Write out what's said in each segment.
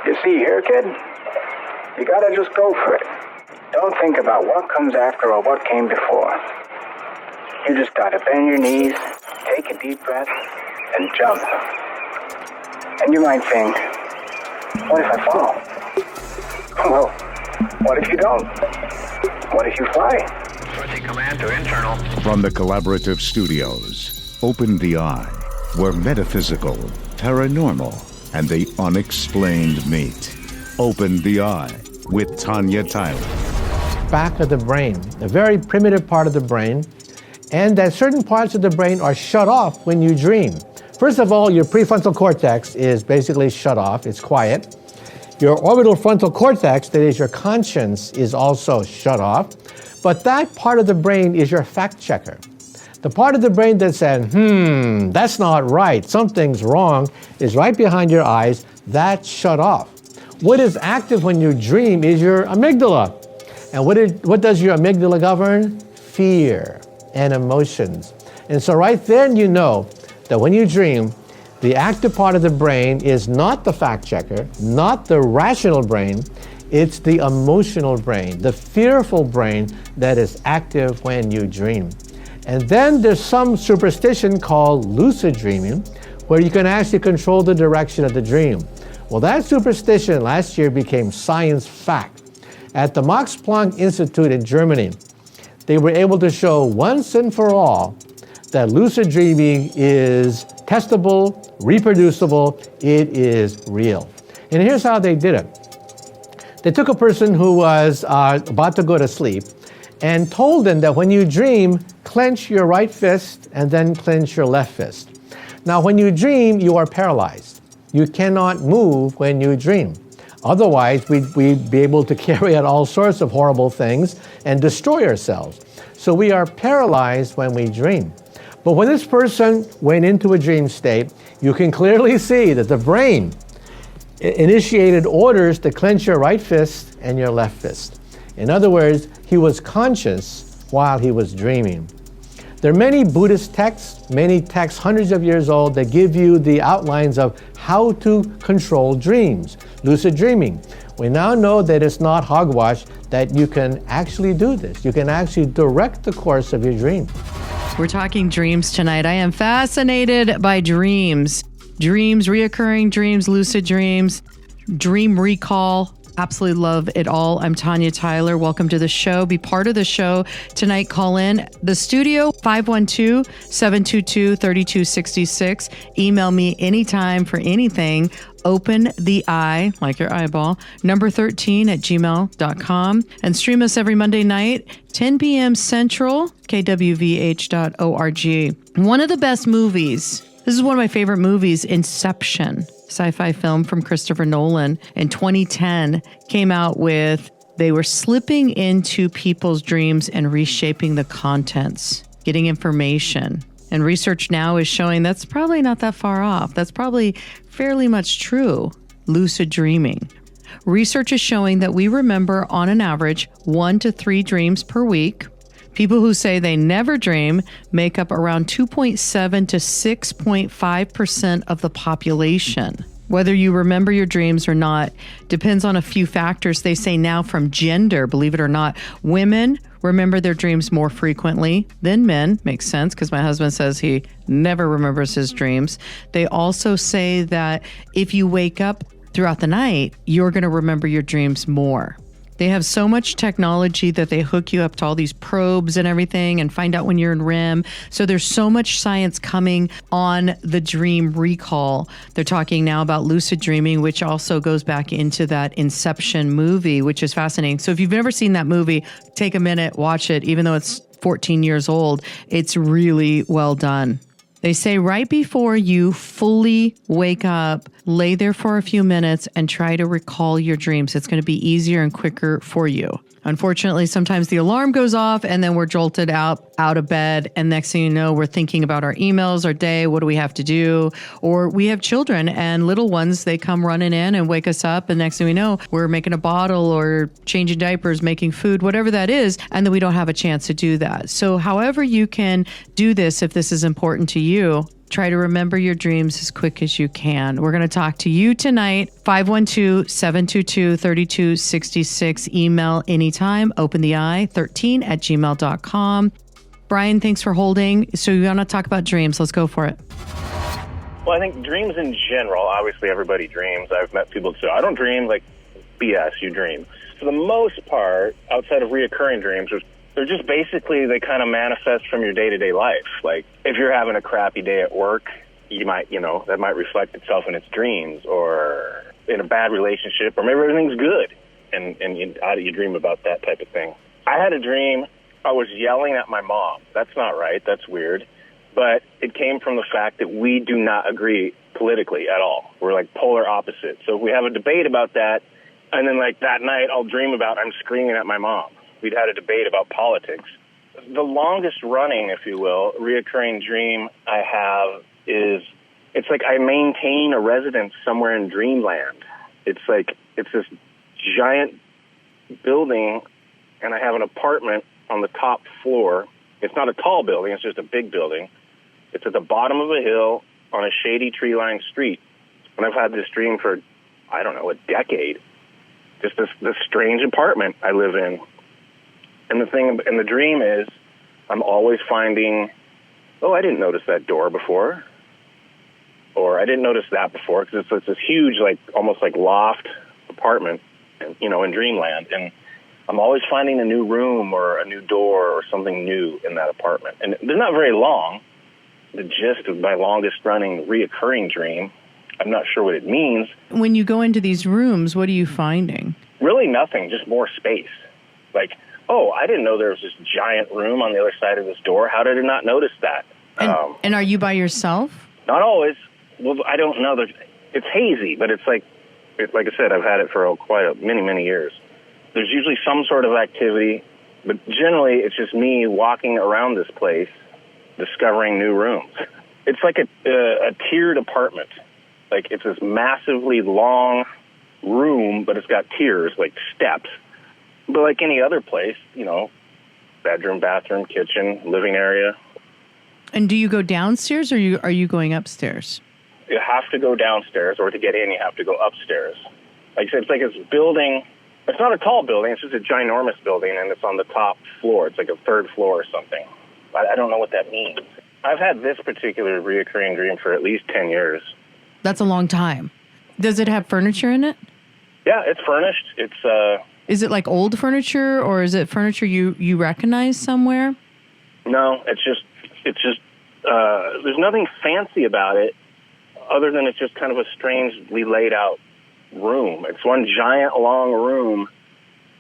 You see here, kid? You gotta just go for it. Don't think about what comes after or what came before. You just gotta bend your knees, take a deep breath, and jump. And you might think, what if I fall? Well, what if you don't? What if you fly? Switching command to internal. From the Collaborative Studios, Open the Eye, where metaphysical, paranormal, and the unexplained meet. Open the Eye with Tanya Tyler. Back of the brain, a very primitive part of the brain, and that certain parts of the brain are shut off when you dream. First of all, your prefrontal cortex is basically shut off, it's quiet. Your orbital frontal cortex, that is your conscience, is also shut off. But that part of the brain is your fact checker. The part of the brain that said, that's not right, something's wrong, is right behind your eyes. That's shut off. What is active when you dream is your amygdala. And what does your amygdala govern? Fear and emotions. And so right then you know that when you dream, the active part of the brain is not the fact checker, not the rational brain, it's the emotional brain, the fearful brain that is active when you dream. And then there's some superstition called lucid dreaming, where you can actually control the direction of the dream. Well, that superstition last year became science fact. At the Max Planck Institute in Germany, they were able to show once and for all that lucid dreaming is testable, reproducible, it is real. And here's how they did it. They took a person who was about to go to sleep and told them that when you dream, clench your right fist and then clench your left fist. Now, when you dream, you are paralyzed. You cannot move when you dream. Otherwise, we'd be able to carry out all sorts of horrible things and destroy ourselves. So we are paralyzed when we dream. But when this person went into a dream state, you can clearly see that the brain initiated orders to clench your right fist and your left fist. In other words, he was conscious while he was dreaming. There are many Buddhist texts, many texts hundreds of years old, that give you the outlines of how to control dreams, lucid dreaming. We now know that it's not hogwash, that you can actually do this. You can actually direct the course of your dream. We're talking dreams tonight. I am fascinated by dreams. Dreams, reoccurring dreams, lucid dreams, dream recall. Absolutely love it all. I'm Tanya Tyler. Welcome to the show. Be part of the show tonight. Call in the studio, 512-722-3266. Email me anytime for anything. Open the eye, like your eyeball, number 13 at gmail.com. And stream us every Monday night, 10 p.m. Central, kwvh.org. One of the best movies, this is one of my favorite movies, Inception. Sci-fi film from Christopher Nolan in 2010 came out with, they were slipping into people's dreams and reshaping the contents, getting information. And research now is showing that's probably not that far off. That's probably fairly much true. Lucid dreaming. Research is showing that we remember on an average 1 to 3 dreams per week. People who say they never dream make up around 2.7 to 6.5% of the population. Whether you remember your dreams or not depends on a few factors. They say now from gender, believe it or not, women remember their dreams more frequently than men. Makes sense because my husband says he never remembers his dreams. They also say that if you wake up throughout the night, you're going to remember your dreams more. They have so much technology that they hook you up to all these probes and everything and find out when you're in REM. So there's so much science coming on the dream recall. They're talking now about lucid dreaming, which also goes back into that Inception movie, which is fascinating. So if you've never seen that movie, take a minute, watch it. Even though it's 14 years old, it's really well done. They say right before you fully wake up, lay there for a few minutes and try to recall your dreams. It's going to be easier and quicker for you. Unfortunately, sometimes the alarm goes off and then we're jolted out of bed. And next thing you know, we're thinking about our emails, our day, what do we have to do? Or we have children and little ones, they come running in and wake us up. And next thing we know, we're making a bottle or changing diapers, making food, whatever that is. And then we don't have a chance to do that. So however you can do this, if this is important to you, Try to remember your dreams as quick as you can. We're going to talk to you tonight, 512-722-3266. Email anytime, opentheeye13@gmail.com. Brian, thanks for holding. So you want to talk about dreams. Let's go for it. Well, I think dreams in general, obviously everybody dreams. I've met people that say, I don't dream, like BS, you dream. For the most part, outside of reoccurring dreams, they're just basically, they kind of manifest from your day-to-day life. Like, if you're having a crappy day at work, you might, that might reflect itself in its dreams, or in a bad relationship, or maybe everything's good, and you dream about that type of thing. I had a dream, I was yelling at my mom. That's not right, that's weird. But it came from the fact that we do not agree politically at all. We're like polar opposites. So if we have a debate about that, and then like that night I'll dream about I'm screaming at my mom. We'd had a debate about politics. The longest running, if you will, reoccurring dream I have is, it's like I maintain a residence somewhere in dreamland. It's like, it's this giant building, and I have an apartment on the top floor. It's not a tall building, it's just a big building. It's at the bottom of a hill on a shady tree-lined street. And I've had this dream for, I don't know, a decade. Just this strange apartment I live in. And the dream is, I'm always finding, oh, I didn't notice that door before. Or I didn't notice that before, because it's this huge, like, almost like loft apartment, in dreamland. And I'm always finding a new room or a new door or something new in that apartment. And they're not very long. The gist of my longest running reoccurring dream, I'm not sure what it means. When you go into these rooms, what are you finding? Really nothing, just more space. Like, oh, I didn't know there was this giant room on the other side of this door. How did I not notice that? And are you by yourself? Not always. Well, I don't know. It's hazy, but it's like I said, I've had it for many, many years. There's usually some sort of activity, but generally it's just me walking around this place, discovering new rooms. It's like a tiered apartment. Like, it's this massively long room, but it's got tiers, like steps. But like any other place, bedroom, bathroom, kitchen, living area. And do you go downstairs, or are you going upstairs? You have to go downstairs, or to get in, you have to go upstairs. Like I said, it's like this building. It's not a tall building. It's just a ginormous building, and it's on the top floor. It's like a third floor or something. I don't know what that means. I've had this particular reoccurring dream for at least 10 years. That's a long time. Does it have furniture in it? Yeah, it's furnished. Is it like old furniture, or is it furniture you recognize somewhere? No, it's just there's nothing fancy about it, other than it's just kind of a strangely laid out room. It's one giant long room.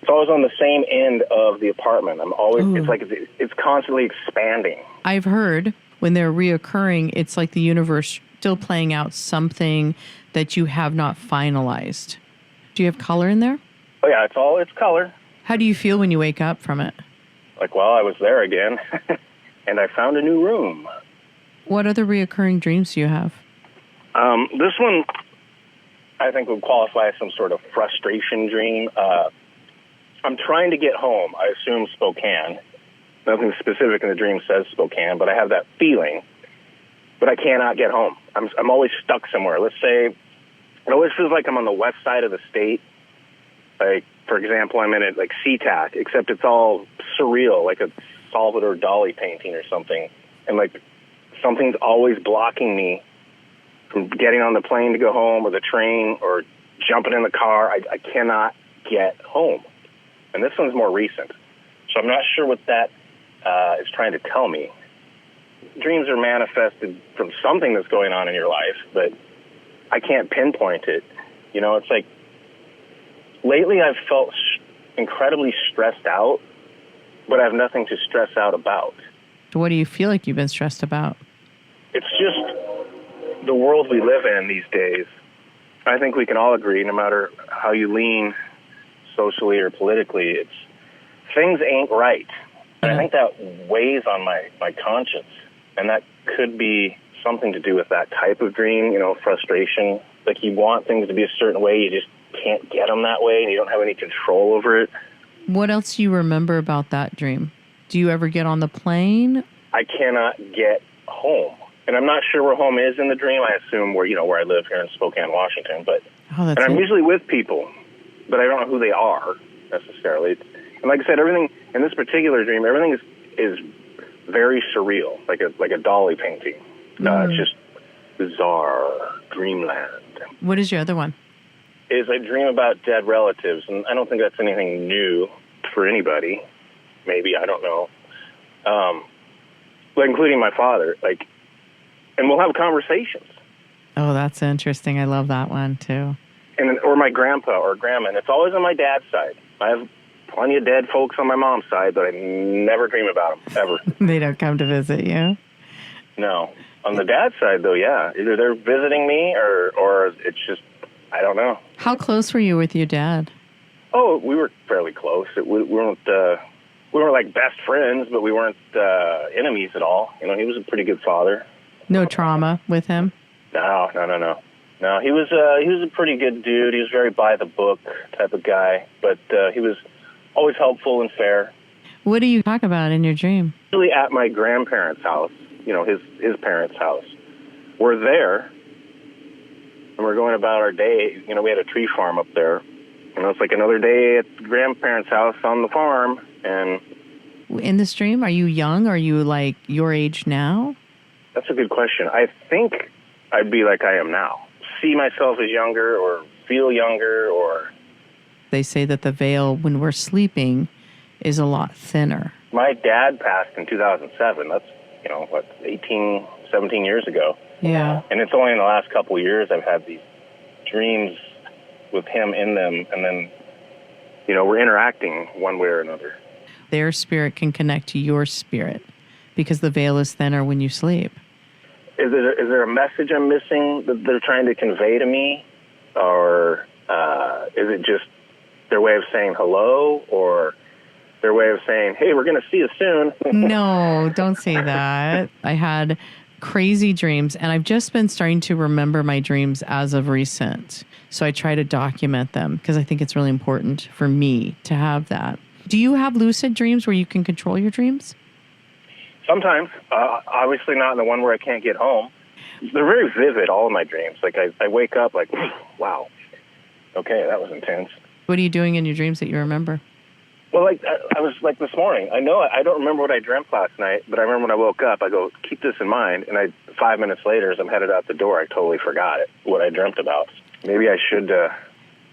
It's always on the same end of the apartment. It's constantly expanding. I've heard when they're reoccurring, it's like the universe still playing out something that you have not finalized. Do you have color in there? Oh yeah, it's color. How do you feel when you wake up from it? Like, well, I was there again, and I found a new room. What other reoccurring dreams do you have? This one, I think, would qualify as some sort of frustration dream. I'm trying to get home. I assume Spokane. Nothing specific in the dream says Spokane, but I have that feeling. But I cannot get home. I'm always stuck somewhere. Let's say, it always feels like I'm on the west side of the state. Like, for example, I'm in it like SeaTac, except it's all surreal, like a Salvador Dali painting or something. And like, something's always blocking me from getting on the plane to go home, or the train, or jumping in the car. I cannot get home. And this one's more recent. So I'm not sure what that is trying to tell me. Dreams are manifested from something that's going on in your life, but I can't pinpoint it. It's like, lately I've felt incredibly stressed out, but I have nothing to stress out about. What do you feel like you've been stressed about? It's just the world we live in these days. I think we can all agree, no matter how you lean socially or politically, things ain't right. And I think that weighs on my conscience. And that could be something to do with that type of dream, frustration. Like, you want things to be a certain way, you just can't get them that way, and you don't have any control over it. What else do you remember about that dream? Do you ever get on the plane? I cannot get home. And I'm not sure where home is in the dream. I assume where I live here in Spokane, Washington. But and I'm usually with people, but I don't know who they are necessarily. And like I said, everything in this particular dream, everything is very surreal, like a Dali painting. It's just bizarre dreamland. What is your other one? Is I dream about dead relatives, and I don't think that's anything new for anybody. Maybe, I don't know. Like including my father, and we'll have conversations. Oh, that's interesting. I love that one too. Or my grandpa or grandma, and it's always on my dad's side. I have plenty of dead folks on my mom's side, but I never dream about them, ever. They don't come to visit you? No. On the dad's side, though, yeah. Either they're visiting me or it's just, I don't know. How close were you with your dad? Oh, we were fairly close. We weren't like best friends, but we weren't enemies at all. He was a pretty good father. No trauma with him? No. No, he was a pretty good dude. He was very by the book type of guy, but he was always helpful and fair. What do you talk about in your dream? Usually at my grandparents' house, his parents' house. We're there, and we're going about our day. We had a tree farm up there. It's like another day at the grandparents' house on the farm. And in this dream, are you young? Are you like your age now? That's a good question. I think I'd be like I am now. See myself as younger or feel younger or... They say that the veil when we're sleeping is a lot thinner. My dad passed in 2007. That's, 18, 17 years ago. Yeah. And it's only in the last couple of years I've had these dreams with him in them. And then, we're interacting one way or another. Their spirit can connect to your spirit because the veil is thinner when you sleep. Is there a message I'm missing that they're trying to convey to me? Or is it just their way of saying hello? Or their way of saying, hey, we're going to see you soon? No, don't say that. I had crazy dreams, and I've just been starting to remember my dreams as of recent. So I try to document them because I think it's really important for me to have that. Do you have lucid dreams where you can control your dreams? Sometimes. Obviously not in the one where I can't get home. They're very vivid, all of my dreams. Like, I wake up like, wow, okay, that was intense. What are you doing in your dreams that you remember? Well, I was like this morning. I don't remember what I dreamt last night, but I remember when I woke up, I go, keep this in mind. And 5 minutes later, as I'm headed out the door, I totally forgot what I dreamt about. Maybe I should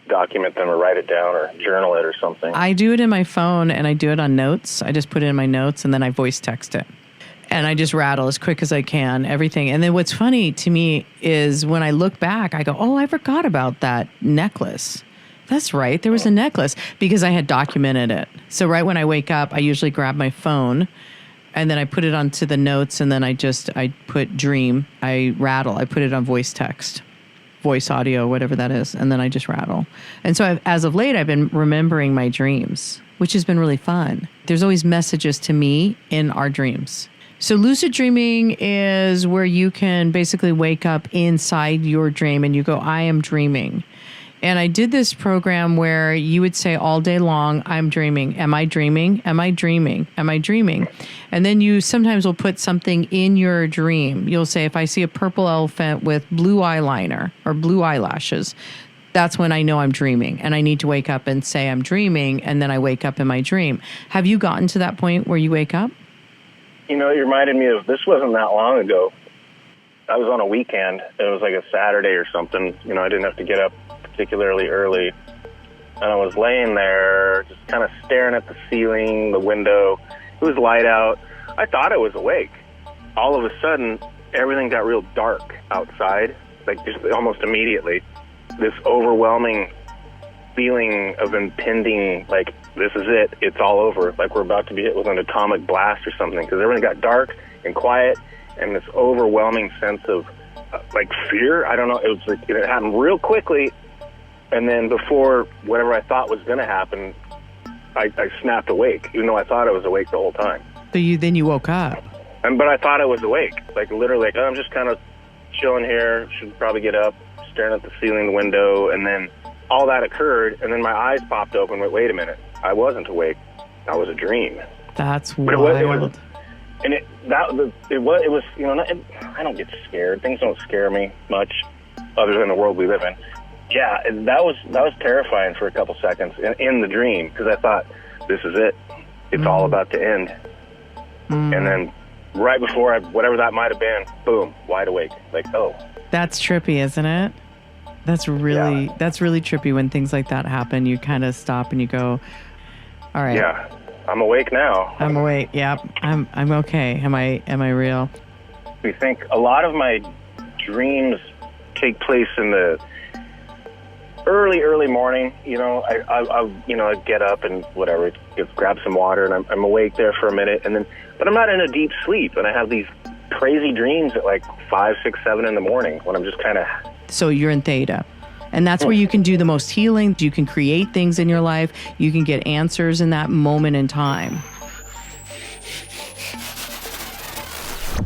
document them or write it down or journal it or something. I do it in my phone, and I do it on notes. I just put it in my notes, and then I voice text it. And I just rattle as quick as I can, everything. And then what's funny to me is when I look back, I go, oh, I forgot about that necklace. That's right. There was a necklace because I had documented it. So right when I wake up, I usually grab my phone and then I put it onto the notes, and then I put dream. I rattle. I put it on voice text, voice audio, whatever that is. And then I just rattle. And so as of late, I've been remembering my dreams, which has been really fun. There's always messages to me in our dreams. So lucid dreaming is where you can basically wake up inside your dream and you go, I am dreaming. And I did this program where you would say all day long, I'm dreaming. Am I dreaming? Am I dreaming? Am I dreaming? And then you sometimes will put something in your dream. You'll say, if I see a purple elephant with blue eyeliner or blue eyelashes, that's when I know I'm dreaming. And I need to wake up and say I'm dreaming. And then I wake up in my dream. Have you gotten to that point where you wake up? It reminded me of, this wasn't that long ago. I was on a weekend. It was like a Saturday or something. I didn't have to get up particularly early. And I was laying there just kind of staring at the ceiling, the window. It was light out. I thought I was awake. All of a sudden, everything got real dark outside, like just almost immediately. This overwhelming feeling of impending, like, this is it, it's all over, like we're about to be hit with an atomic blast or something, because everything got dark and quiet, and this overwhelming sense of, like, fear. I don't know, it was like, it happened real quickly, and then before whatever I thought was going to happen, I snapped awake, even though I thought I was awake the whole time. So then you woke up. But I thought I was awake, like, literally, like, I'm just kind of chilling here, should probably get up, staring at the ceiling, the window, and then all that occurred, and then my eyes popped open. Wait a minute. I wasn't awake. That was a dream. That's wild. And it was I don't get scared. Things don't scare me much, other than the world we live in. Yeah, that was terrifying for a couple seconds in the dream, because I thought, this is it. It's all about to end. And then right before whatever that might have been, boom, wide awake. Like, oh. That's trippy, isn't it? That's really trippy when things like that happen. You kind of stop and you go, all right. Yeah, I'm awake now. I'm awake. Yep. I'm okay. Am I real? We think a lot of my dreams take place in the early morning. I get up and whatever, grab some water, and I'm awake there for a minute, but I'm not in a deep sleep, and I have these crazy dreams at like 5, 6, 7 in the morning when I'm just kind of. So you're in theta. And that's where you can do the most healing. You can create things in your life. You can get answers in that moment in time.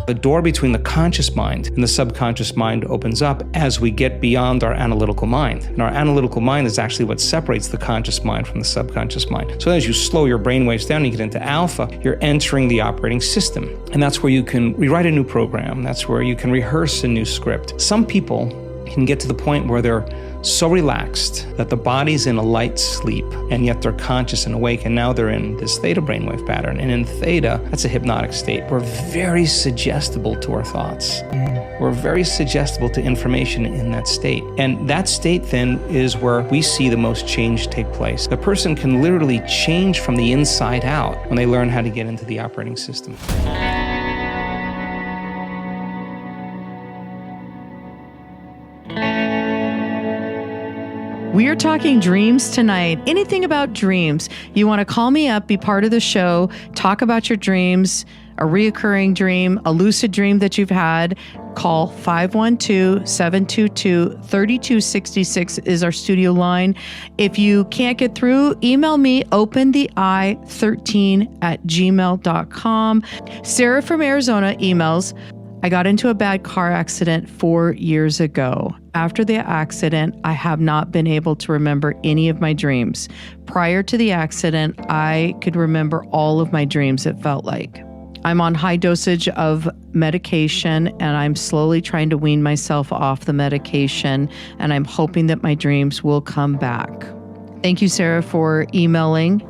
The door between the conscious mind and the subconscious mind opens up as we get beyond our analytical mind. And our analytical mind is actually what separates the conscious mind from the subconscious mind. So as you slow your brain waves down, you get into alpha, you're entering the operating system. And that's where you can rewrite a new program. That's where you can rehearse a new script. Some people can get to the point where they're so relaxed that the body's in a light sleep, and yet they're conscious and awake, and now they're in this theta brainwave pattern. And in theta, that's a hypnotic state. We're very suggestible to our thoughts. We're very suggestible to information in that state. And that state then is where we see the most change take place. The person can literally change from the inside out when they learn how to get into the operating system. We are talking dreams tonight. Anything about dreams. You want to call me up, be part of the show, talk about your dreams, a reoccurring dream, a lucid dream that you've had. Call 512-722-3266 is our studio line. If you can't get through, email me, openthei13@gmail.com. Sarah from Arizona emails, I got into a bad car accident 4 years ago. After the accident, I have not been able to remember any of my dreams. Prior to the accident, I could remember all of my dreams, it felt like. I'm on high dosage of medication, and I'm slowly trying to wean myself off the medication, and I'm hoping that my dreams will come back. Thank you, Sarah, for emailing.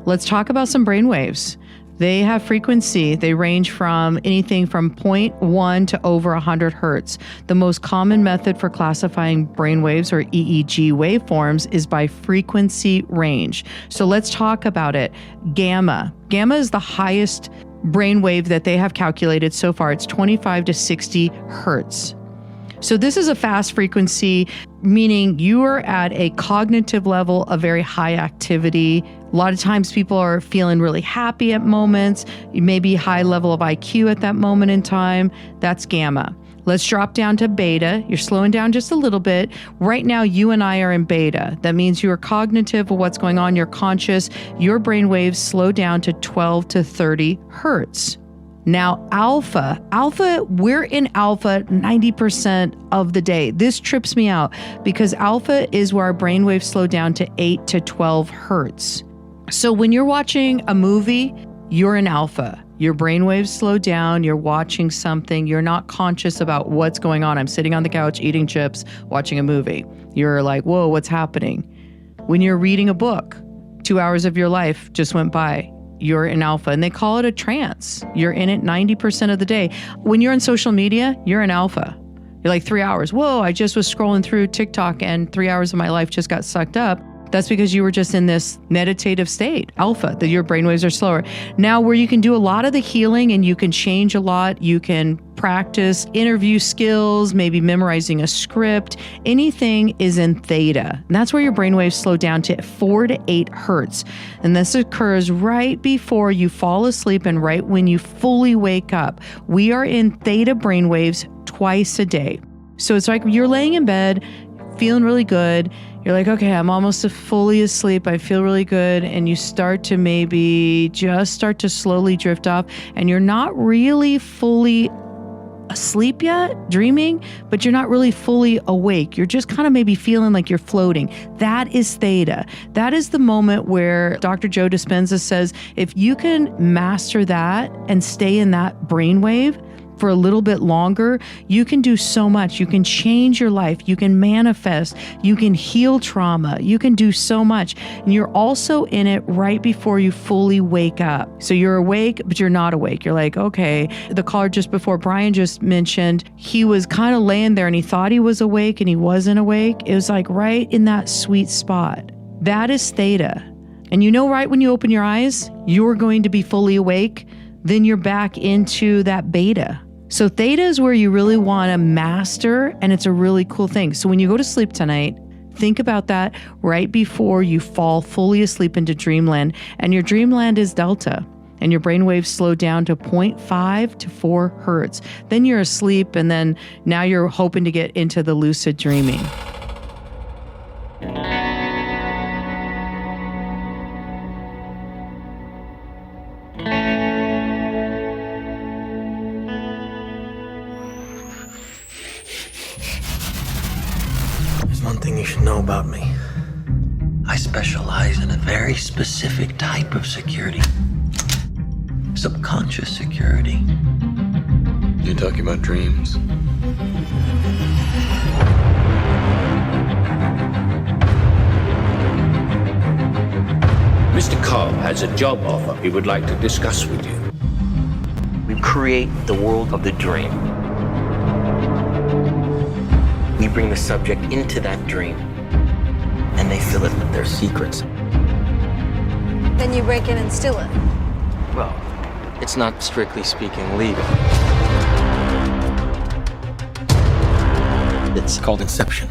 Let's talk about some brainwaves. They have frequency. They range from anything from 0.1 to over 100 hertz. The most common method for classifying brainwaves or EEG waveforms is by frequency range. So let's talk about it. Gamma. Gamma is the highest brainwave that they have calculated so far. It's 25 to 60 hertz. So this is a fast frequency, meaning you are at a cognitive level of very high activity. A lot of times people are feeling really happy at moments, maybe high level of IQ at that moment in time. That's gamma. Let's drop down to beta. You're slowing down just a little bit. Right now, you and I are in beta. That means you are cognitive of what's going on. You're conscious. Your brain waves slow down to 12 to 30 hertz. Now, alpha, we're in alpha 90% of the day. This trips me out because alpha is where our brainwaves slow down to 8 to 12 hertz. So when you're watching a movie, you're in alpha. Your brainwaves slow down, you're watching something, you're not conscious about what's going on. I'm sitting on the couch eating chips, watching a movie. You're like, whoa, what's happening? When you're reading a book, 2 hours of your life just went by. You're in alpha, and they call it a trance. You're in it 90% of the day. When you're on social media, you're in alpha. You're like 3 hours. Whoa, I just was scrolling through TikTok and 3 hours of my life just got sucked up. That's because you were just in this meditative state, alpha, that your brainwaves are slower. Now, where you can do a lot of the healing and you can change a lot, you can practice interview skills, maybe memorizing a script, anything is in theta. And that's where your brainwaves slow down to 4 to 8 hertz. And this occurs right before you fall asleep and right when you fully wake up. We are in theta brainwaves twice a day. So it's like you're laying in bed, feeling really good. You're like, okay, I'm almost fully asleep. I feel really good. And you start to maybe just start to slowly drift off, and you're not really fully asleep yet, dreaming, but you're not really fully awake. You're just kind of maybe feeling like you're floating. That is theta. That is the moment where Dr. Joe Dispenza says, if you can master that and stay in that brainwave for a little bit longer, you can do so much. You can change your life. You can manifest. You can heal trauma. You can do so much. And you're also in it right before you fully wake up. So you're awake, but you're not awake. You're like, okay, the caller just before, Brian just mentioned, he was kind of laying there and he thought he was awake and he wasn't awake. It was like right in that sweet spot. That is theta. And you know, right when you open your eyes, you're going to be fully awake. Then you're back into that beta. So theta is where you really want to master, and it's a really cool thing. So when you go to sleep tonight, think about that right before you fall fully asleep into dreamland. And your dreamland is delta, and your brainwaves slow down to 0.5 to 4 hertz. Then you're asleep, and then now you're hoping to get into the lucid dreaming. One thing you should know about me. I specialize in a very specific type of security. Subconscious security. You're talking about dreams? Mr. Cobb has a job offer he would like to discuss with you. We create the world of the dream. We bring the subject into that dream, and they fill it with their secrets. Then you break in and steal it. Well, it's not strictly speaking legal. It's called Inception.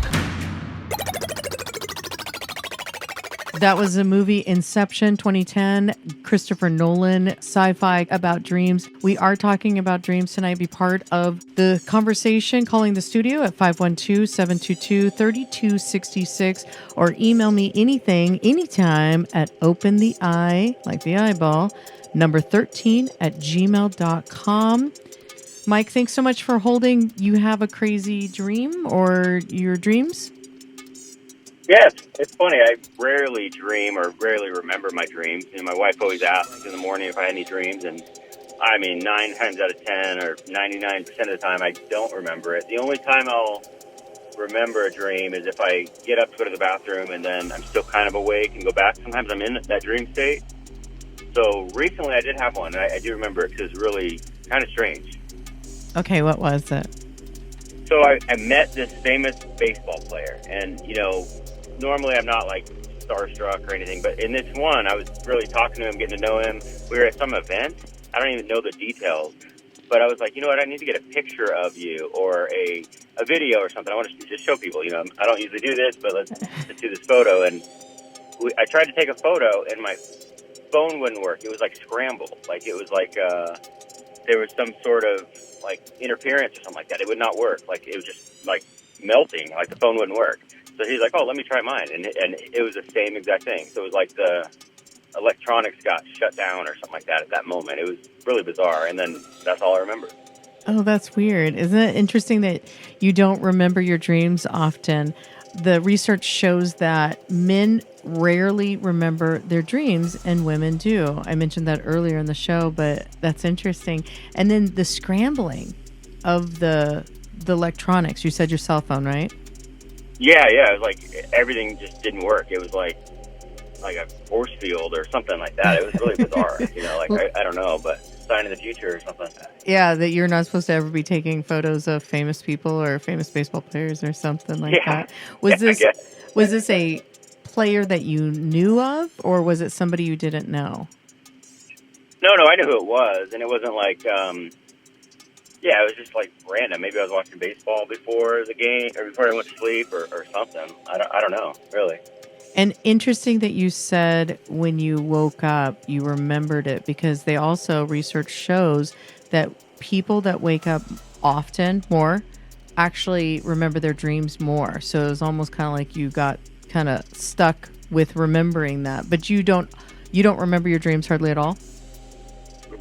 That was the movie Inception 2010, Christopher Nolan, sci-fi about dreams. We are talking about dreams tonight. Be part of the conversation, calling the studio at 512-722-3266 or email me anything, anytime at opentheeye, like the eyeball, number 13 at gmail.com. Mike, thanks so much for holding. You have a crazy dream or your dreams? Yes, it's funny. I rarely dream or rarely remember my dreams. You know, my wife always asks in the morning if I had any dreams, and I mean, 9 times out of 10 or 99% of the time, I don't remember it. The only time I'll remember a dream is if I get up to go to the bathroom and then I'm still kind of awake and go back. Sometimes I'm in that dream state. So recently I did have one, and I do remember it because it's really kind of strange. Okay, what was it? So I met this famous baseball player, and, you know, normally I'm not like starstruck or anything, but in this one, I was really talking to him, getting to know him. We were at some event. I don't even know the details, but I was like, you know what? I need to get a picture of you or a video or something. I want to just show people, you know, I don't usually do this, but let's do this photo. And I tried to take a photo and my phone wouldn't work. It was like scrambled. Like it was like, there was some sort of like interference or something like that. It would not work. Like it was just like melting. Like the phone wouldn't work. So he's like, oh, let me try mine. And it was the same exact thing. So it was like the electronics got shut down or something like that at that moment. It was really bizarre. And then that's all I remember. Oh, that's weird. Isn't it interesting that you don't remember your dreams often? The research shows that men rarely remember their dreams and women do. I mentioned that earlier in the show, but that's interesting. And then the scrambling of the electronics. You said your cell phone, right? Yeah. It was like everything just didn't work. It was like a force field or something like that. It was really bizarre. You know, like I don't know, but sign of the future or something. Yeah, that you're not supposed to ever be taking photos of famous people or famous baseball players or something like that. Was this a player that you knew of, or was it somebody you didn't know? No, I knew who it was, and it wasn't like it was just like random. Maybe I was watching baseball before the game or before I went to sleep or something. I don't know, really. And interesting that you said when you woke up, you remembered it, because they also, research shows that people that wake up often more actually remember their dreams more. So it was almost kind of like you got kind of stuck with remembering that. But you don't remember your dreams hardly at all?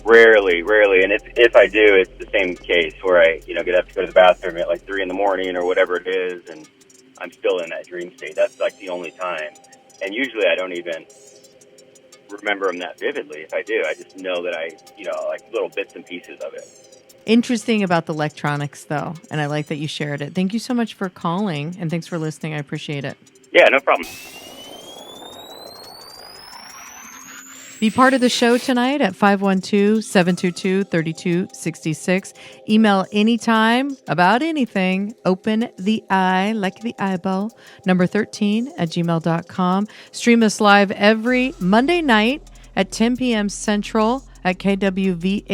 Rarely. And if I do, it's the same case where I, get up to go to the bathroom at like 3 a.m. or whatever it is, and I'm still in that dream state. That's like the only time. And usually I don't even remember them that vividly. If I do, I just know that I, like little bits and pieces of it. Interesting about the electronics, though, and I like that you shared it. Thank you so much for calling, and thanks for listening. I appreciate it. Yeah, no problem. Be part of the show tonight at 512-722-3266. Email anytime about anything. Open the eye, like the eyeball, number 13 at gmail.com. Stream us live every Monday night at 10 p.m. Central at kwvh.org.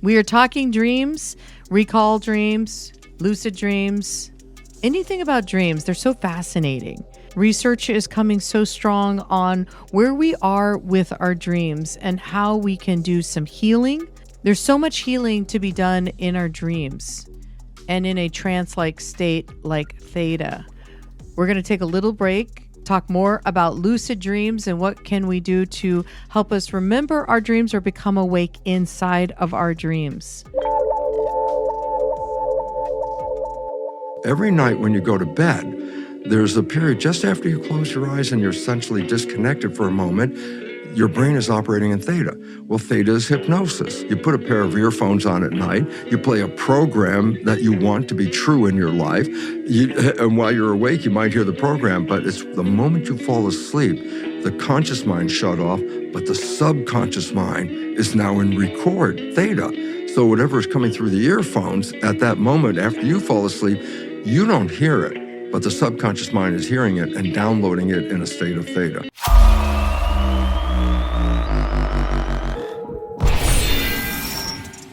We are talking dreams, recall dreams, lucid dreams, anything about dreams. They're so fascinating. Research is coming so strong on where we are with our dreams and how we can do some healing. There's so much healing to be done in our dreams and in a trance-like state like theta. We're going to take a little break, talk more about lucid dreams and what can we do to help us remember our dreams or become awake inside of our dreams. Every night when you go to bed, there's a period just after you close your eyes and you're essentially disconnected for a moment. Your brain is operating in theta. Well, theta is hypnosis. You put a pair of earphones on at night, you play a program that you want to be true in your life, and while you're awake, you might hear the program, but it's the moment you fall asleep, the conscious mind shut off, but the subconscious mind is now in record theta. So whatever is coming through the earphones at that moment after you fall asleep, you don't hear it. But the subconscious mind is hearing it and downloading it in a state of theta.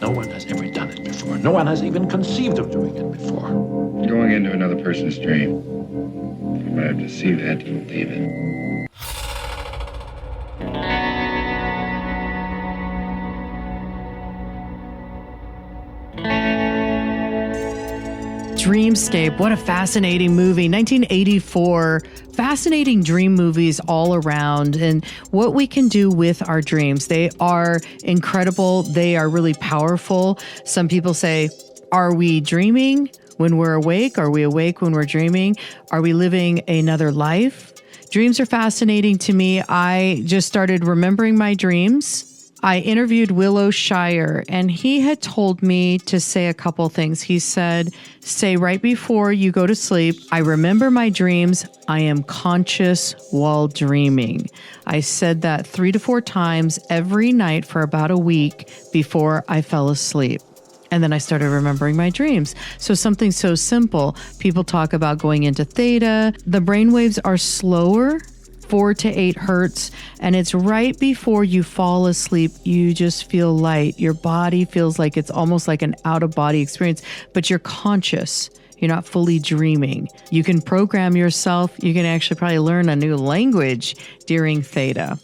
No one has ever done it before. No one has even conceived of doing it before. Going into another person's dream. I might have to see that to believe it. Dreamscape, what a fascinating movie. 1984, fascinating dream movies all around and what we can do with our dreams. They are incredible. They are really powerful. Some people say, are we dreaming when we're awake? Are we awake when we're dreaming? Are we living another life? Dreams are fascinating to me. I just started remembering my dreams. I interviewed Willow Shire, and he had told me to say a couple things. He said, say right before you go to sleep, I remember my dreams. I am conscious while dreaming. I said that 3 to 4 times every night for about a week before I fell asleep. And then I started remembering my dreams. So something so simple. People talk about going into theta. The brainwaves are slower, 4 to 8 hertz, and it's right before you fall asleep. You just feel light. Your body feels like it's almost like an out-of-body experience, but you're conscious. You're not fully dreaming. You can program yourself. You can actually probably learn a new language during theta.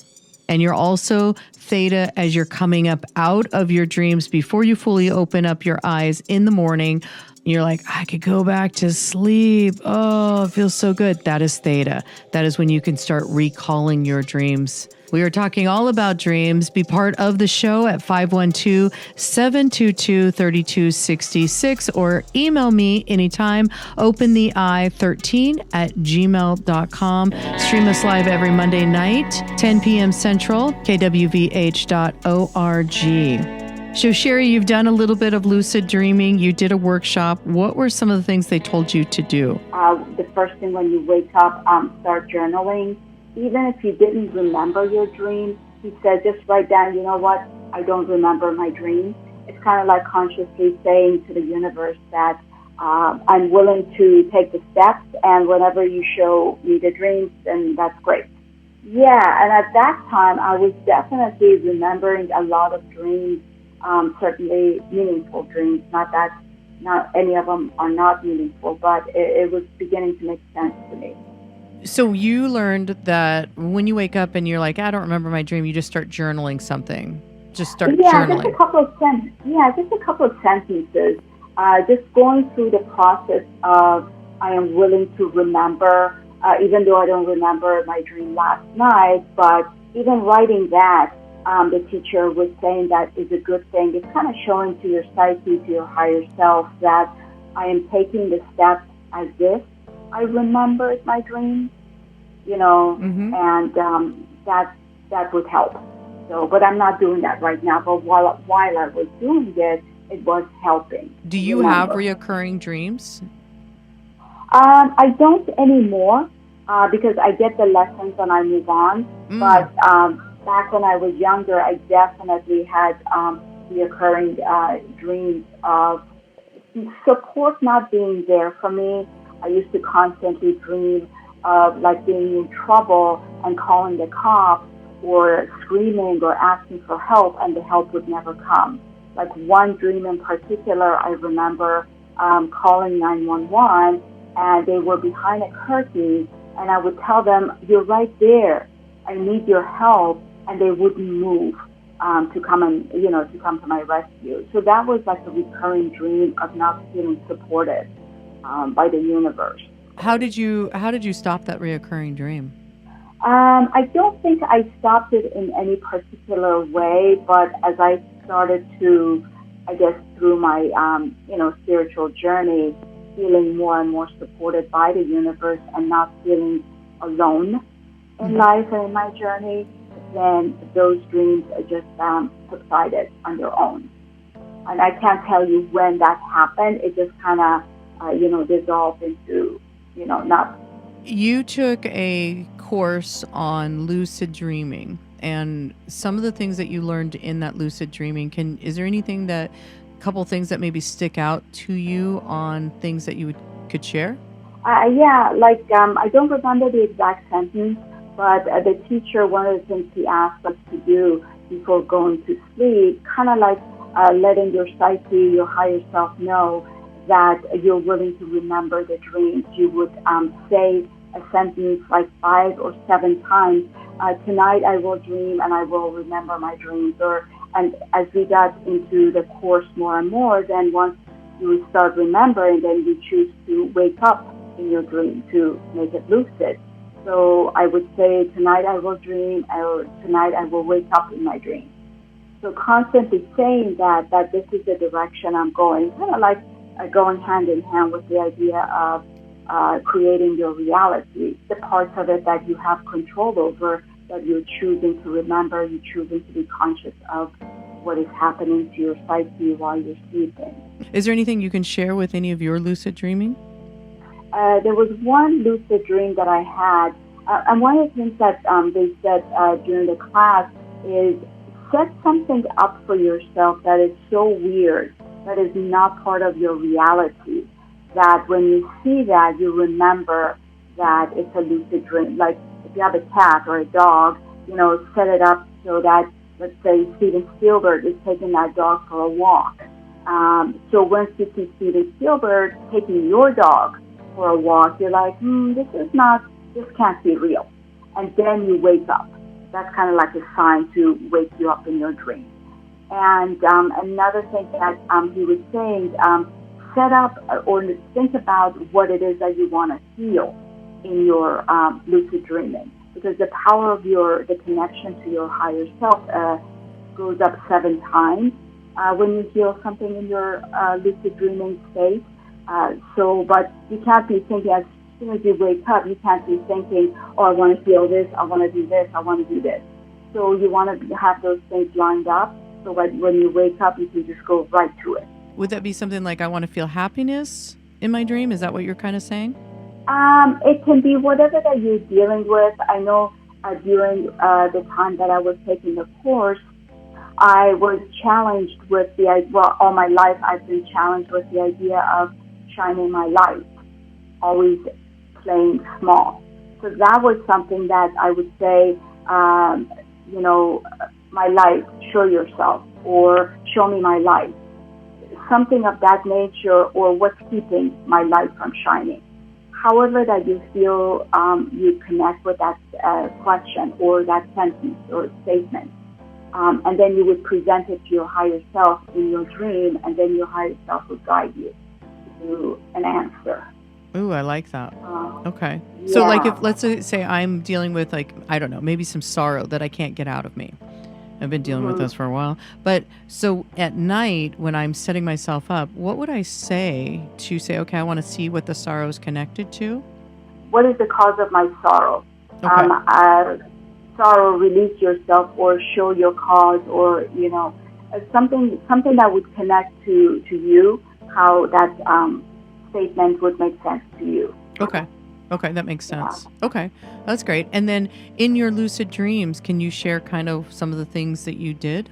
And you're also theta as you're coming up out of your dreams before you fully open up your eyes in the morning. You're like, I could go back to sleep. Oh, it feels so good. That is theta. That is when you can start recalling your dreams. We are talking all about dreams. Be part of the show at 512-722-3266 or email me anytime, opentheeye13@gmail.com. Stream us live every Monday night, 10 p.m. Central, kwvh.org. So, Sherry, you've done a little bit of lucid dreaming. You did a workshop. What were some of the things they told you to do? The first thing when you wake up, start journaling. Even if you didn't remember your dream, he said, just write down, you know what, I don't remember my dream. It's kind of like consciously saying to the universe that I'm willing to take the steps, and whenever you show me the dreams, then that's great. Yeah, and at that time, I was definitely remembering a lot of dreams. Certainly meaningful dreams, not any of them are not meaningful, but it was beginning to make sense to me. So you learned that when you wake up and you're like, I don't remember my dream, you just start journaling something. Just start journaling. Just a couple of sentences. Just going through the process of I am willing to remember, even though I don't remember my dream last night, but even writing that the teacher was saying that is a good thing. It's kind of showing to your psyche, to your higher self, that I am taking the steps as if I remembered my dream, and that would help. So, but I'm not doing that right now. But while I was doing it, it was helping. Do you have reoccurring dreams? I don't anymore because I get the lessons and I move on. But back when I was younger, I definitely had reoccurring dreams of support not being there for me. I used to constantly dream of like being in trouble and calling the cops or screaming or asking for help, and the help would never come. Like one dream in particular, I remember calling 911, and they were behind a curtain, and I would tell them, "You're right there. I need your help," and they wouldn't move to come to my rescue. So that was like a recurring dream of not feeling supported by the universe. How did you stop that reoccurring dream? I don't think I stopped it in any particular way, but as I started to, I guess, through my, spiritual journey, feeling more and more supported by the universe and not feeling alone in life and in my journey, then those dreams just subsided on their own. And I can't tell you when that happened. It just kind of, dissolved into, not. You took a course on lucid dreaming, and some of the things that you learned in that lucid dreaming, is there anything couple things that maybe stick out to you on things that you could share? I don't remember the exact sentence, but the teacher, one of the things he asked us to do before going to sleep, kind of like letting your psyche, your higher self know that you're willing to remember the dreams. You would say a sentence like 5 or 7 times, tonight I will dream and I will remember my dreams. And as we got into the course more and more, then once you start remembering, then you choose to wake up in your dream to make it lucid. So I would say, tonight I will dream, or tonight I will wake up in my dream. So constantly saying that this is the direction I'm going, kind of like going hand in hand with the idea of creating your reality, the parts of it that you have control over, that you're choosing to remember, you're choosing to be conscious of what is happening to your psyche while you're sleeping. Is there anything you can share with any of your lucid dreaming? There was one lucid dream that I had, and one of the things that they said during the class is set something up for yourself that is so weird, that is not part of your reality, that when you see that, you remember that it's a lucid dream. Like if you have a cat or a dog, set it up so that, let's say, Steven Spielberg is taking that dog for a walk. So once you see Steven Spielberg taking your dog for a walk, you're like, this can't be real. And then you wake up. That's kind of like a sign to wake you up in your dream. And another thing that he was saying, set up or think about what it is that you want to feel in your lucid dreaming, because the power of the connection to your higher self goes up 7 times when you feel something in your lucid dreaming state. But you can't be thinking, as soon as you wake up, you can't be thinking, oh, I want to feel this, I want to do this, I want to do this. So you want to have those things lined up so that when you wake up, you can just go right to it. Would that be something like, I want to feel happiness in my dream? Is that what you're kind of saying? It can be whatever that you're dealing with. I know during the time that I was taking the course, I was challenged with all my life I've been challenged with the idea of shining my light, always playing small. So that was something that I would say, my light, show yourself, or show me my light. Something of that nature, or what's keeping my light from shining. However that you feel you connect with that question or that sentence or statement. And then you would present it to your higher self in your dream, and then your higher self would guide you to an answer. Ooh, I like that. Okay. So like if, let's say I'm dealing with maybe some sorrow that I can't get out of me. I've been dealing with this for a while. But so at night, when I'm setting myself up, what would I say to say, okay, I want to see what the sorrow is connected to? What is the cause of my sorrow? Okay. Sorrow, release yourself or show your cause, or, something that would connect to you, how that statement would make sense to you. Okay. Okay, that makes sense. Yeah. Okay, that's great. And then in your lucid dreams, can you share kind of some of the things that you did?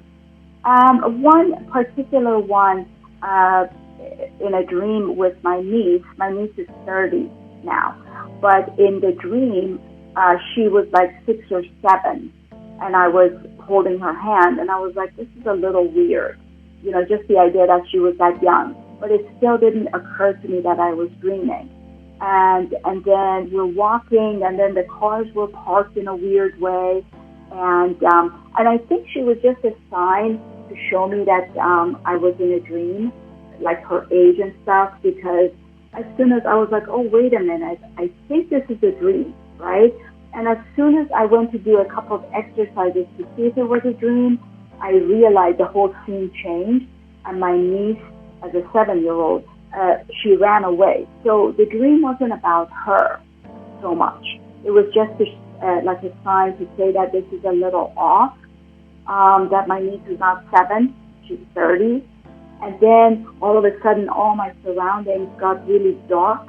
One particular one, in a dream with my niece. My niece is 30 now. But in the dream, she was like 6 or 7. And I was holding her hand. And I was like, this is a little weird. Just the idea that she was that young. But it still didn't occur to me that I was dreaming. And then we're walking, and then the cars were parked in a weird way, and I think she was just a sign to show me that I was in a dream, like her age and stuff. Because as soon as I was like, oh, wait a minute, I think this is a dream, right? And as soon as I went to do a couple of exercises to see if it was a dream, I realized the whole scene changed, and my niece, as a 7-year-old, she ran away. So the dream wasn't about her so much. It was just like a sign to say that this is a little off, that my niece is not 7, she's 30. And then all of a sudden, all my surroundings got really dark,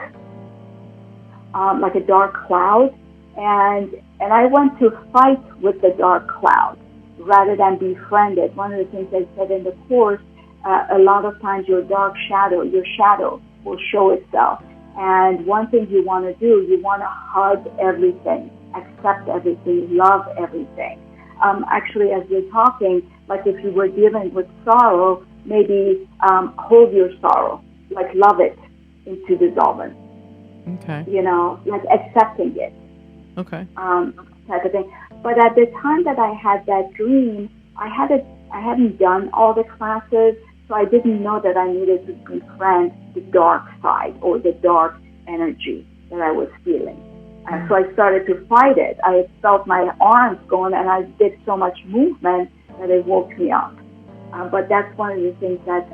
like a dark cloud. And I went to fight with the dark cloud rather than befriend it. One of the things I said in the course, a lot of times your shadow will show itself. And one thing you want to do, you want to hug everything, accept everything, love everything. Actually, as we're talking, like if you were dealing with sorrow, maybe hold your sorrow, like love it into dissolving. Okay. Like accepting it. Okay. Type of thing. But at the time that I had that dream, I hadn't done all the classes, so I didn't know that I needed to confront the dark side or the dark energy that I was feeling. So I started to fight it. I felt my arms going, and I did so much movement that it woke me up. But that's one of the things that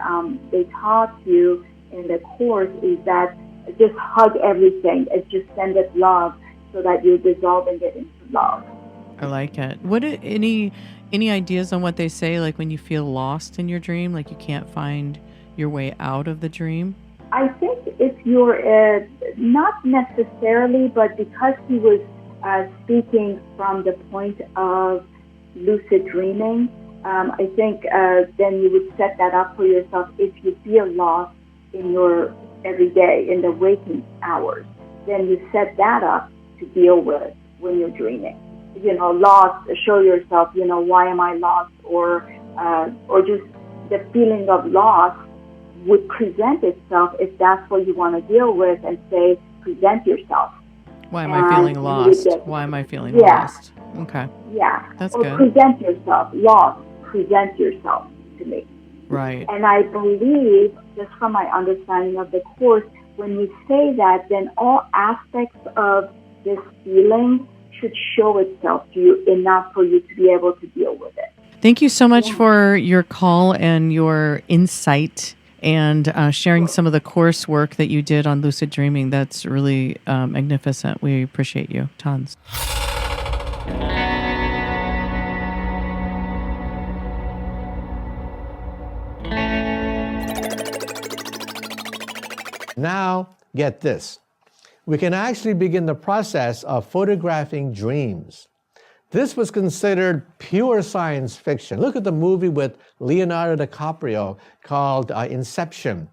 they taught you in the course, is that just hug everything. It's just send it love so that you're dissolving it into love. I like it. Any ideas on what they say, like when you feel lost in your dream, like you can't find your way out of the dream? I think if you're not necessarily, but because he was speaking from the point of lucid dreaming, I think then you would set that up for yourself. If you feel lost in your everyday, in the waking hours, then you set that up to deal with when you're dreaming. Lost, show yourself, why am I lost? Or just the feeling of loss would present itself if that's what you want to deal with, and say, present yourself. Why am I feeling lost? Why am I feeling lost? Okay. Yeah. That's or good. Present yourself. Lost. Present yourself to me. Right. And I believe, just from my understanding of the course, when we say that, then all aspects of this feeling should show itself to you enough for you to be able to deal with it. Thank you so much for your call and your insight and sharing some of the coursework that you did on lucid dreaming. That's really magnificent. We appreciate you tons. Now, get this. We can actually begin the process of photographing dreams. This was considered pure science fiction. Look at the movie with Leonardo DiCaprio called Inception.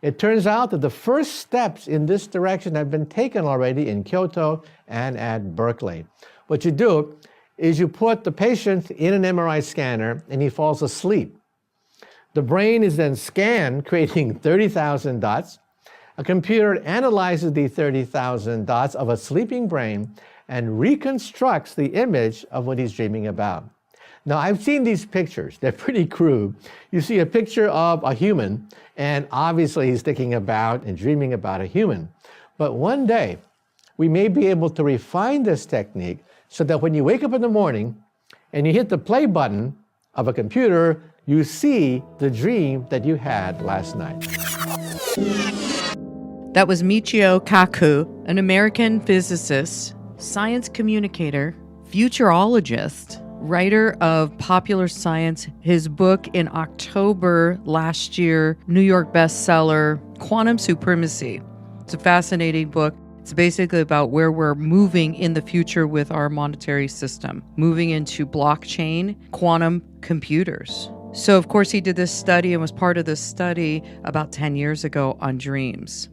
It turns out that the first steps in this direction have been taken already in Kyoto and at Berkeley. What you do is you put the patient in an MRI scanner and he falls asleep. The brain is then scanned, creating 30,000 dots. A computer analyzes the 30,000 dots of a sleeping brain and reconstructs the image of what he's dreaming about. Now, I've seen these pictures. They're pretty crude. You see a picture of a human, and obviously he's thinking about and dreaming about a human. But one day, we may be able to refine this technique so that when you wake up in the morning and you hit the play button of a computer, you see the dream that you had last night. That was Michio Kaku, an American physicist, science communicator, futurologist, writer of popular science. His book in October last year, New York bestseller, Quantum Supremacy. It's a fascinating book. It's basically about where we're moving in the future with our monetary system, moving into blockchain, quantum computers. So, of course, he did this study and was part of this study about 10 years ago on dreams.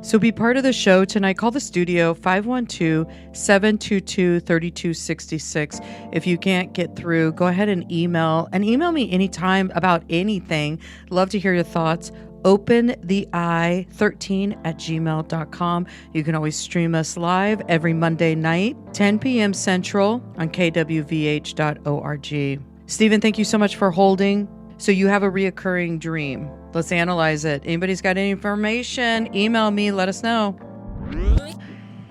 So be part of the show tonight. Call the studio, 512-722-3266. If you can't get through, go ahead and email me anytime about anything. Love to hear your thoughts. opentheeye13@gmail.com. You can always stream us live every Monday night, 10 p.m. Central on kwvh.org. Stephen, thank you so much for holding. So you have a reoccurring dream. Let's analyze it. Anybody's got any information? Email me, let us know.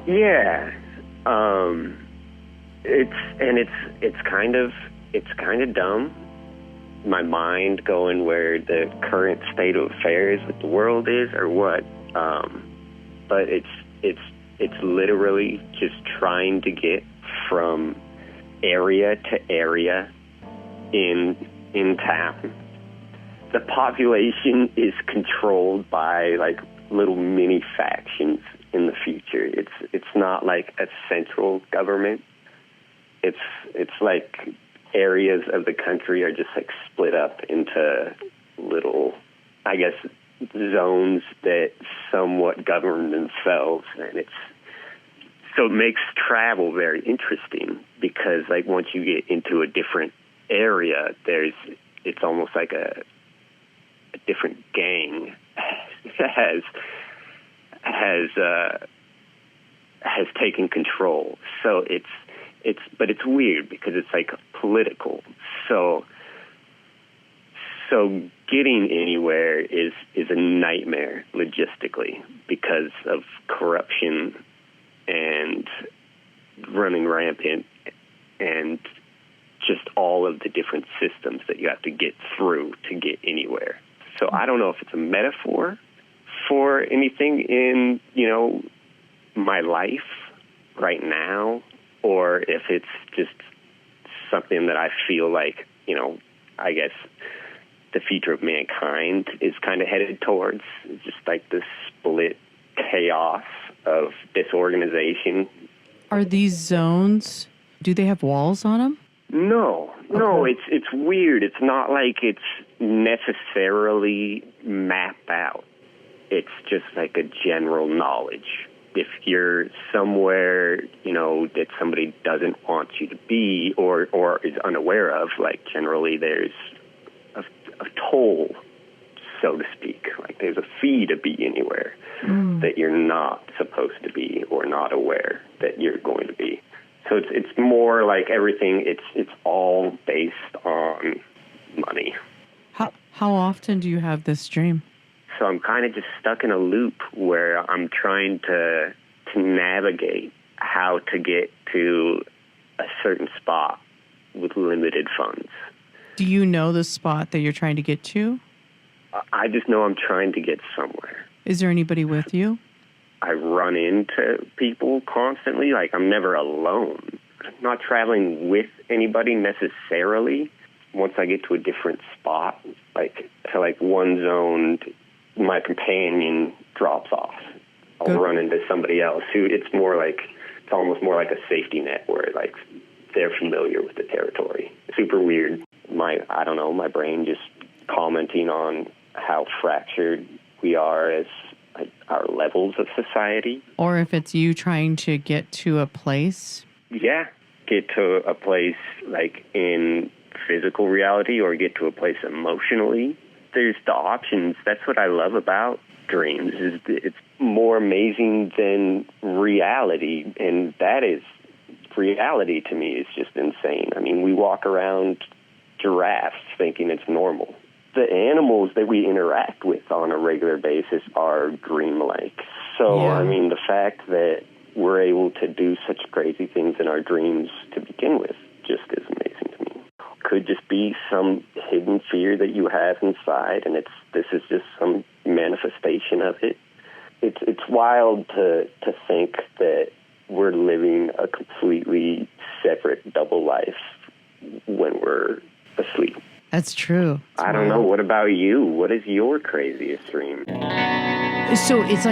Yeah. It's kind of dumb. My mind going where the current state of affairs with the world is or what. But it's literally just trying to get from area to area in town. The population is controlled by like little mini factions in the future. It's not like a central government. It's like areas of the country are just like split up into little, I guess, zones that somewhat govern themselves, and so it makes travel very interesting because like once you get into a different area, it's almost like a different gang has taken control. So but it's weird because it's like political. So getting anywhere is a nightmare logistically because of corruption and running rampant and just all of the different systems that you have to get through to get anywhere. So I don't know if it's a metaphor for anything in, my life right now, or if it's just something that I feel like, I guess the future of mankind is kind of headed towards, just like this split chaos of disorganization. Are these zones, do they have walls on them? No, it's weird. It's not like it's necessarily mapped out. It's just like a general knowledge. If you're somewhere, that somebody doesn't want you to be or is unaware of, like generally there's a toll, so to speak. Like there's a fee to be anywhere that you're not supposed to be or not aware that you're going to be. So it's more like everything. It's all based on money. How often do you have this dream? So I'm kind of just stuck in a loop where I'm trying to navigate how to get to a certain spot with limited funds. Do you know the spot that you're trying to get to? I just know I'm trying to get somewhere. Is there anybody with you? I run into people constantly. Like, I'm never alone. I'm not traveling with anybody necessarily. Once I get to a different spot, like one zone, my companion drops off. I'll run into somebody else who it's almost more like a safety net where like they're familiar with the territory. Super weird. My brain just commenting on how fractured we are as our levels of society. Or if it's you trying to get to a place? Yeah, get to a place like in physical reality or get to a place emotionally. There's the options. That's what I love about dreams, is it's more amazing than reality, and that is, reality to me is just insane. I mean, we walk around giraffes thinking it's normal. The animals that we interact with on a regular basis are dreamlike. So, yeah. I mean, the fact that we're able to do such crazy things in our dreams to begin with just is amazing to me. could just be some hidden fear that you have inside, and this is just some manifestation of it. It's wild to think that we're living a completely separate double life when we're asleep. That's true. I don't know. What about you? What is your craziest dream? So it's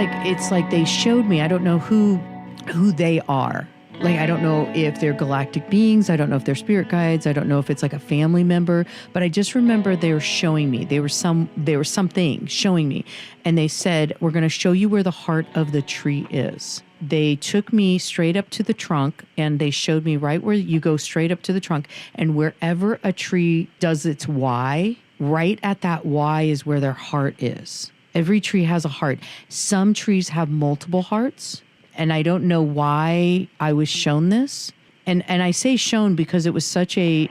like they showed me. I don't know who they are. Like, I don't know if they're galactic beings. I don't know if they're spirit guides. I don't know if it's like a family member. But I just remember they were showing me. They were something showing me. And they said, we're going to show you where the heart of the tree is. They took me straight up to the trunk, and they showed me right where you go straight up to the trunk. And wherever a tree does its Y, right at that Y is where their heart is. Every tree has a heart. Some trees have multiple hearts. And I don't know why I was shown this. And I say shown because it was such a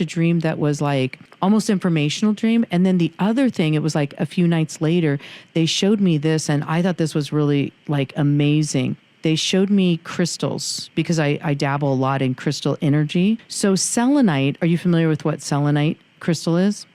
dream that was like almost informational dream. And then the other thing, it was like a few nights later, they showed me this, and I thought this was really like amazing. They showed me crystals because I dabble a lot in crystal energy. So selenite, are you familiar with what selenite crystal is?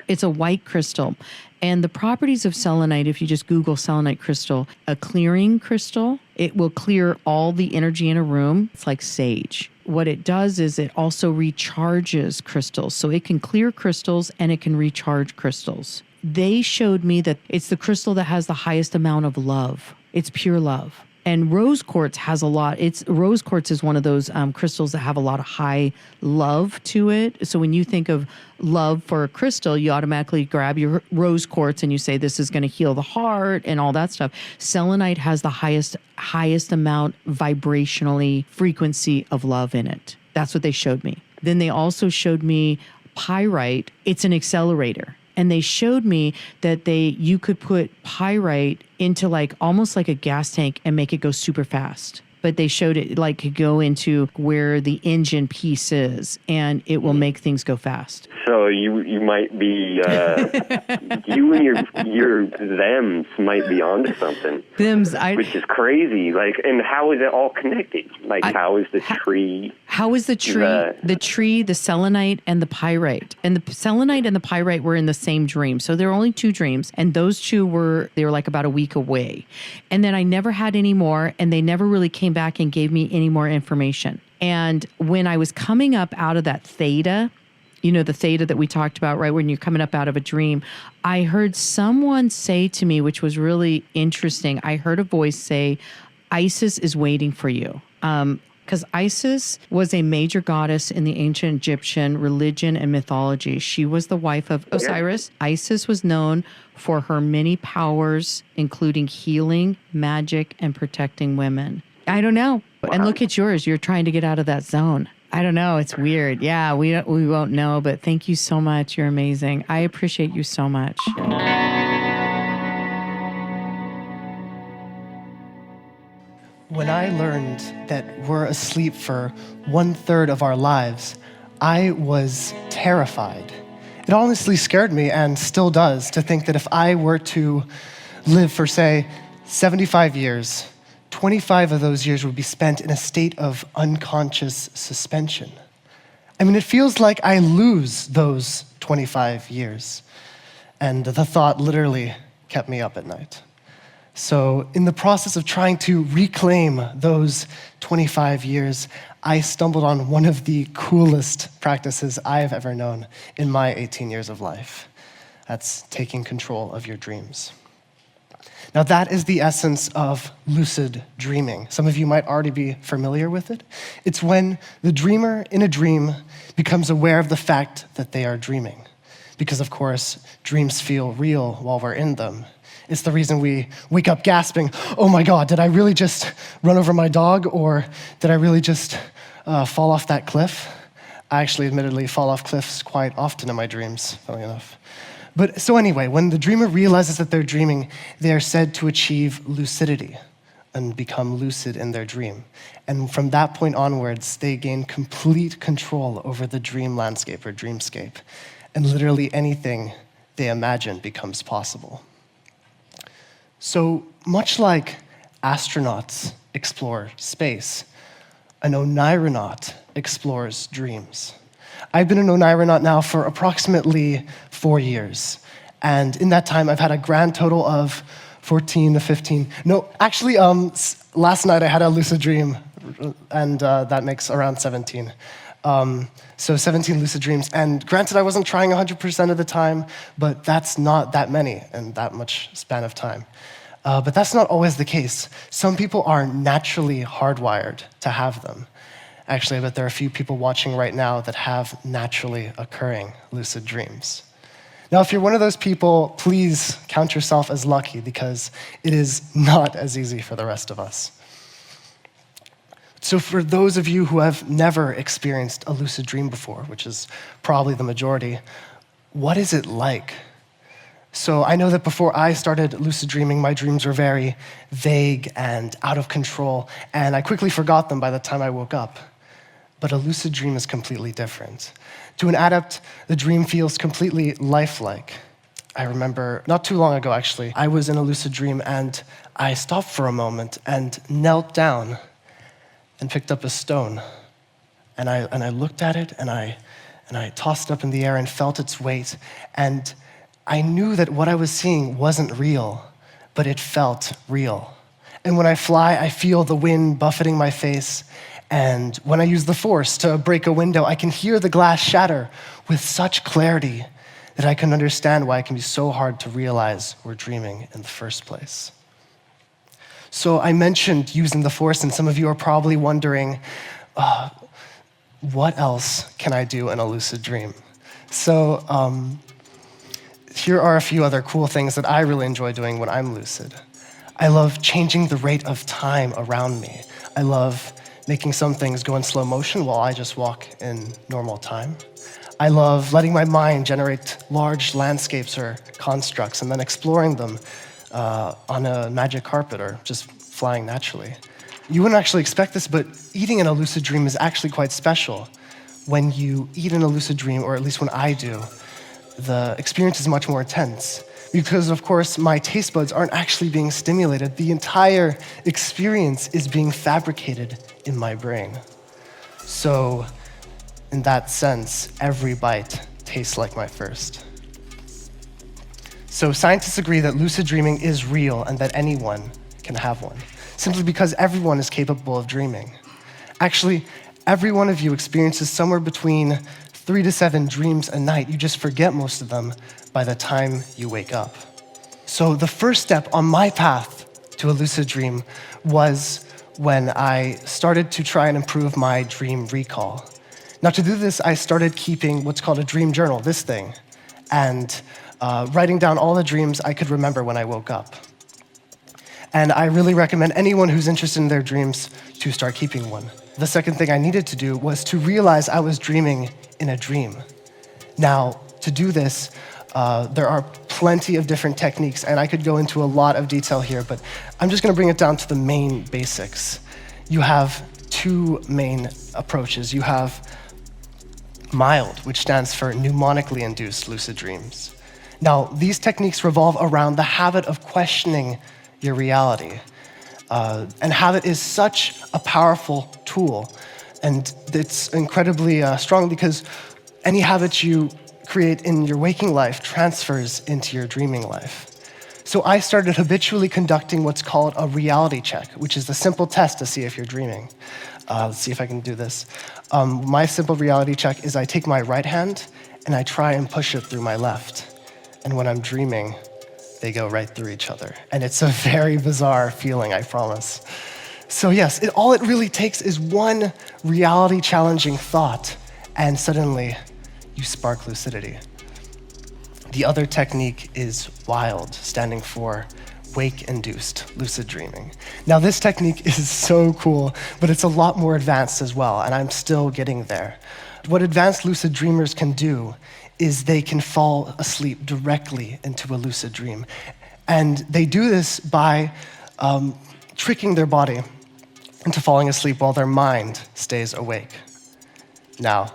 It's a white crystal. And the properties of selenite, if you just Google selenite crystal, a clearing crystal, it will clear all the energy in a room. It's like sage. What it does is it also recharges crystals. So it can clear crystals and it can recharge crystals. They showed me that it's the crystal that has the highest amount of love. It's pure love. And rose quartz has a lot. Rose quartz is one of those crystals that have a lot of high love to it. So when you think of love for a crystal, you automatically grab your rose quartz and you say, this is going to heal the heart and all that stuff. Selenite has the highest amount vibrationally frequency of love in it. That's what they showed me. Then they also showed me pyrite. It's an accelerator. And they showed me that you could put pyrite into like almost like a gas tank and make it go super fast. But they showed it like could go into where the engine piece is, and it will make things go fast. So you might be you and your thems might be onto something. Which is crazy. Like, and how is it all connected? Like, how is the tree? How is the tree, the selenite, and the pyrite? And the selenite and the pyrite were in the same dream. So there were only 2 dreams, and those 2 were like about a week away. And then I never had any more, and they never really came back and gave me any more information. And when I was coming up out of that theta, you know, the theta that we talked about, right, when you're coming up out of a dream, I heard someone say to me, which was really interesting, I heard a voice say, Isis is waiting for you. Because Isis was a major goddess in the ancient Egyptian religion and mythology. She was the wife of Osiris. Isis was known for her many powers, including healing, magic, and protecting women. I don't know. Wow. And look at yours. You're trying to get out of that zone. I don't know. It's weird. Yeah, we won't know, but thank you so much. You're amazing. I appreciate you so much. When I learned that we're asleep for 1/3 of our lives, I was terrified. It honestly scared me, and still does, to think that if I were to live for, say, 75 years, 25 of those years would be spent in a state of unconscious suspension. I mean, it feels like I lose those 25 years. And the thought literally kept me up at night. So in the process of trying to reclaim those 25 years, I stumbled on one of the coolest practices I've ever known in my 18 years of life. That's taking control of your dreams. Now, that is the essence of lucid dreaming. Some of you might already be familiar with it. It's when the dreamer in a dream becomes aware of the fact that they are dreaming. Because, of course, dreams feel real while we're in them. It's the reason we wake up gasping, oh my God, did I really just run over my dog? Or did I really just fall off that cliff? I actually admittedly fall off cliffs quite often in my dreams, funny enough. But so anyway, when the dreamer realizes that they're dreaming, they are said to achieve lucidity and become lucid in their dream. And from that point onwards, they gain complete control over the dream landscape or dreamscape. And literally anything they imagine becomes possible. So much like astronauts explore space, an Onironaut explores dreams. I've been an Oneironaut now for approximately 4 years. And in that time, I've had a grand total of 14 to 15. No, actually, last night I had a lucid dream, and that makes around 17. So 17 lucid dreams. And granted, I wasn't trying 100% of the time, but that's not that many in that much span of time. But that's not always the case. Some people are naturally hardwired to have them. Actually, I bet there are a few people watching right now that have naturally occurring lucid dreams. Now, if you're one of those people, please count yourself as lucky, because it is not as easy for the rest of us. So for those of you who have never experienced a lucid dream before, which is probably the majority, what is it like? So I know that before I started lucid dreaming, my dreams were very vague and out of control, and I quickly forgot them by the time I woke up. But a lucid dream is completely different. To an adept, the dream feels completely lifelike. I remember not too long ago, actually, I was in a lucid dream and I stopped for a moment and knelt down and picked up a stone. And I looked at it and I tossed it up in the air and felt its weight. And I knew that what I was seeing wasn't real, but it felt real. And when I fly, I feel the wind buffeting my face. And when I use the force to break a window, I can hear the glass shatter with such clarity that I can understand why it can be so hard to realize we're dreaming in the first place. So I mentioned using the force, and some of you are probably wondering, what else can I do in a lucid dream? So here are a few other cool things that I really enjoy doing when I'm lucid. I love changing the rate of time around me. I love making some things go in slow motion while I just walk in normal time. I love letting my mind generate large landscapes or constructs and then exploring them on a magic carpet or just flying naturally. You wouldn't actually expect this, but eating in a lucid dream is actually quite special. When you eat in a lucid dream, or at least when I do, the experience is much more intense. Because, of course, my taste buds aren't actually being stimulated. The entire experience is being fabricated in my brain. So, in that sense, every bite tastes like my first. So, scientists agree that lucid dreaming is real and that anyone can have one, simply because everyone is capable of dreaming. Actually, every one of you experiences somewhere between 3 to 7 dreams a night. You just forget most of them by the time you wake up. So the first step on my path to a lucid dream was when I started to try and improve my dream recall. Now, to do this, I started keeping what's called a dream journal, this thing, and writing down all the dreams I could remember when I woke up. And I really recommend anyone who's interested in their dreams to start keeping one. The second thing I needed to do was to realize I was dreaming in a dream. Now, to do this, there are plenty of different techniques, and I could go into a lot of detail here, but I'm just gonna bring it down to the main basics. You have 2 main approaches. You have MILD, which stands for mnemonically induced lucid dreams. Now, these techniques revolve around the habit of questioning your reality. And habit is such a powerful tool, and it's incredibly strong because any habit you create in your waking life transfers into your dreaming life. So I started habitually conducting what's called a reality check, which is the simple test to see if you're dreaming. Let's see if I can do this. My simple reality check is I take my right hand and I try and push it through my left. And when I'm dreaming, they go right through each other. And it's a very bizarre feeling, I promise. So yes, all it really takes is one reality-challenging thought, and suddenly you spark lucidity. The other technique is WILD, standing for wake-induced lucid dreaming. Now, this technique is so cool, but it's a lot more advanced as well, and I'm still getting there. What advanced lucid dreamers can do is they can fall asleep directly into a lucid dream. And they do this by tricking their body into falling asleep while their mind stays awake. Now,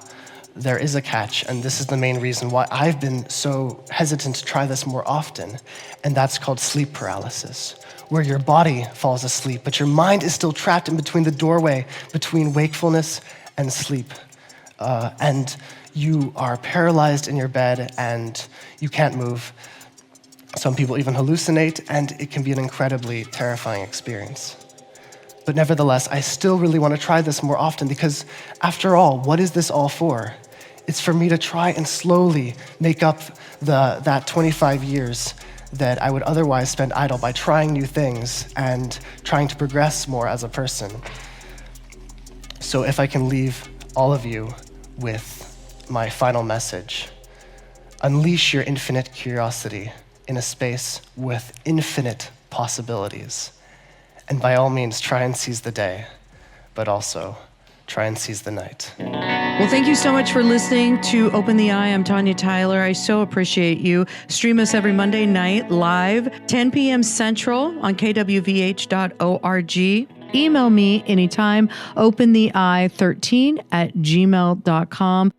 there is a catch, and this is the main reason why I've been so hesitant to try this more often, and that's called sleep paralysis, where your body falls asleep, but your mind is still trapped in between the doorway between wakefulness and sleep. And you are paralyzed in your bed and you can't move. Some people even hallucinate, and it can be an incredibly terrifying experience. But nevertheless, I still really want to try this more often because, after all, what is this all for? It's for me to try and slowly make up that 25 years that I would otherwise spend idle by trying new things and trying to progress more as a person. So if I can leave all of you with my final message, unleash your infinite curiosity in a space with infinite possibilities. And by all means, try and seize the day, but also try and seize the night. Well, thank you so much for listening to Open the Eye. I'm Tanya Tyler. I so appreciate you. Stream us every Monday night live, 10 p.m. Central on kwvh.org. Email me anytime, opentheeye13@gmail.com.